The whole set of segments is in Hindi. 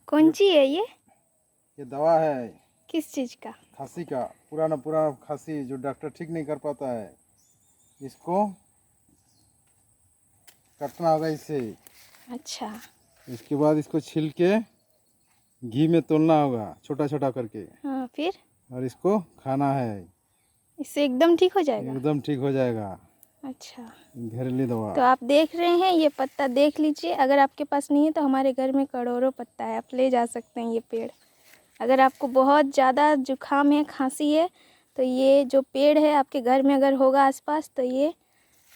कौन सी है ये? ये दवा है किस चीज का? खांसी का, पुराना पुराना खांसी जो डॉक्टर ठीक नहीं कर पाता है, इसको काटना होगा इससे। अच्छा। इसके बाद इसको छील के घी में तोलना होगा छोटा छोटा करके, हाँ, फिर और इसको खाना है। इससे एकदम ठीक हो जाएगा? एकदम ठीक हो जाएगा। अच्छा, घरेलू दवा। तो आप देख रहे हैं, ये पत्ता देख लीजिए। अगर आपके पास नहीं है तो हमारे घर में करोड़ों पत्ता है, आप ले जा सकते हैं ये पेड़। अगर आपको बहुत ज़्यादा जुकाम है, खांसी है, तो ये जो पेड़ है आपके घर में अगर होगा आसपास, तो ये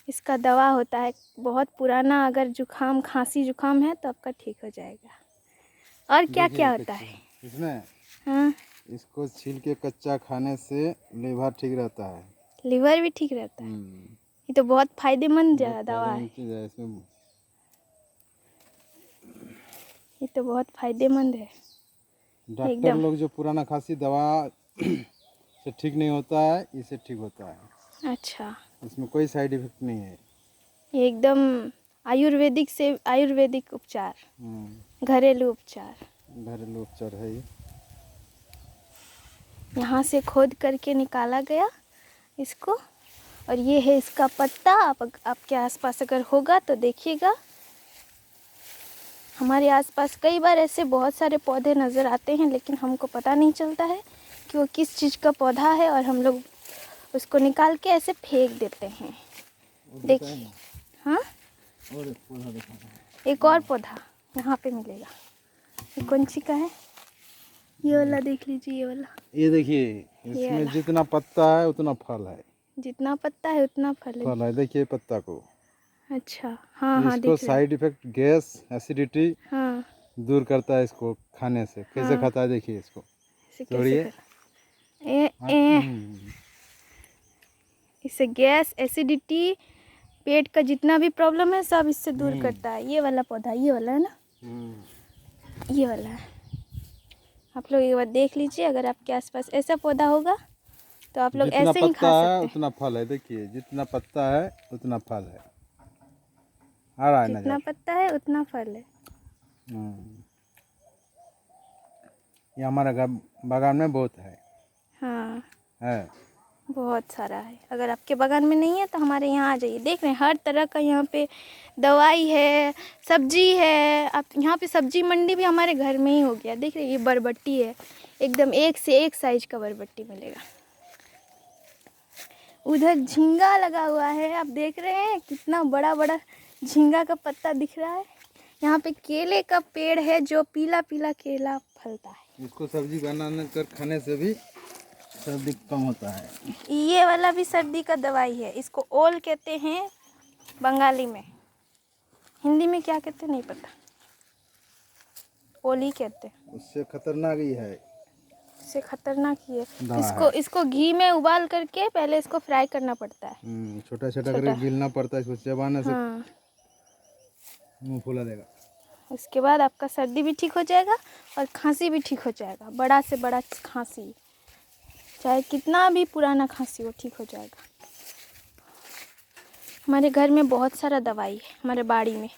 इसका दवा होता है। बहुत पुराना अगर जुकाम, खांसी जुकाम है तो आपका ठीक हो जाएगा। और क्या क्या होता है इसमें? हाँ, इसको छील के कच्चा खाने से लीवर ठीक रहता है। लीवर भी ठीक रहता है? ये तो बहुत फायदेमंद दवा है। इसमें ये तो बहुत फायदेमंद है। डॉक्टर लोग जो पुराना खांसी दवा से ठीक नहीं होता है, इससे ठीक होता है। अच्छा, इसमें कोई साइड इफेक्ट नहीं है। ये एकदम आयुर्वेदिक उपचार, घरेलू उपचार। घरेलू उपचार है ये। यहाँ से खोद करके निकाला गया इसको, और ये है इसका पत्ता। आपके आसपास अगर होगा तो देखिएगा। हमारे आसपास कई बार ऐसे बहुत सारे पौधे नज़र आते हैं, लेकिन हमको पता नहीं चलता है कि वो किस चीज़ का पौधा है, और हम लोग उसको निकाल के ऐसे फेंक देते हैं। देखिए, हाँ, और एक पौधा दिखाना है। एक और पौधा यहाँ पे मिलेगा। ये कौन सी का है? ये वाला देख लीजिए, ये वाला। ये देखिए, इसमें जितना पत्ता है उतना फल है। जितना पत्ता है उतना फल है। देखिए पत्ता को। अच्छा, हाँ हाँ, इसको दिख रहा है। साइड इफेक्ट, गैस, एसिडिटी हाँ, दूर करता है इसको खाने से। कैसे हाँ, खाता है देखिए इसको। इसे तोड़िए। इससे गैस, एसिडिटी, पेट का जितना भी प्रॉब्लम है सब इससे दूर करता है। ये वाला पौधा, ये वाला है ना? ये वाला है। आप लोग एक बार देख लीजिए, अगर आपके आसपास ऐसा पौधा होगा तो आप लोग ऐसे ही खा सकते हैं। उतना फल है। देखिए, जितना पत्ता है उतना फल है। आ रहा है नजर? जितना पत्ता है उतना फल है। ये हमारा बागान में बहुत है। हाँ, है, बहुत सारा है। अगर आपके बागान में नहीं है तो हमारे यहाँ आ जाइए। देख रहे हैं हर तरह का यहाँ पे दवाई है, सब्जी है। आप यहाँ पे सब्जी मंडी भी हमारे घर में ही हो गया। देख रहे हैं, ये बरबट्टी है, एकदम एक से एक साइज का बरबट्टी मिलेगा। उधर झींगा लगा हुआ है, आप देख रहे हैं कितना बड़ा बड़ा झींगा का पत्ता दिख रहा है। यहाँ पे केले का पेड़ है जो पीला पीला केला फलता है। इसको सब्जी बनाने कर खाने से भी सर्दी कम होता है। ये वाला भी सर्दी का दवाई है। इसको ओल कहते हैं बंगाली में, हिंदी में क्या कहते हैं नहीं पता, ओल ही कहते हैं। उससे खतरनाक ही है। इससे खतरनाक ही है। इसको घी में उबाल करके पहले इसको फ्राई करना पड़ता है। छोटा छोटा करके गिलना पड़ता है, इसको चबाने से हाँ, मुंह फुला देगा। उसके बाद आपका सर्दी भी ठीक हो जाएगा और खांसी भी ठीक हो जाएगा। बड़ा से बड़ा खांसी, चाहे कितना भी पुराना खांसी हो, ठीक हो जाएगा। हमारे घर में बहुत सारा दवाई है, हमारे बाड़ी में।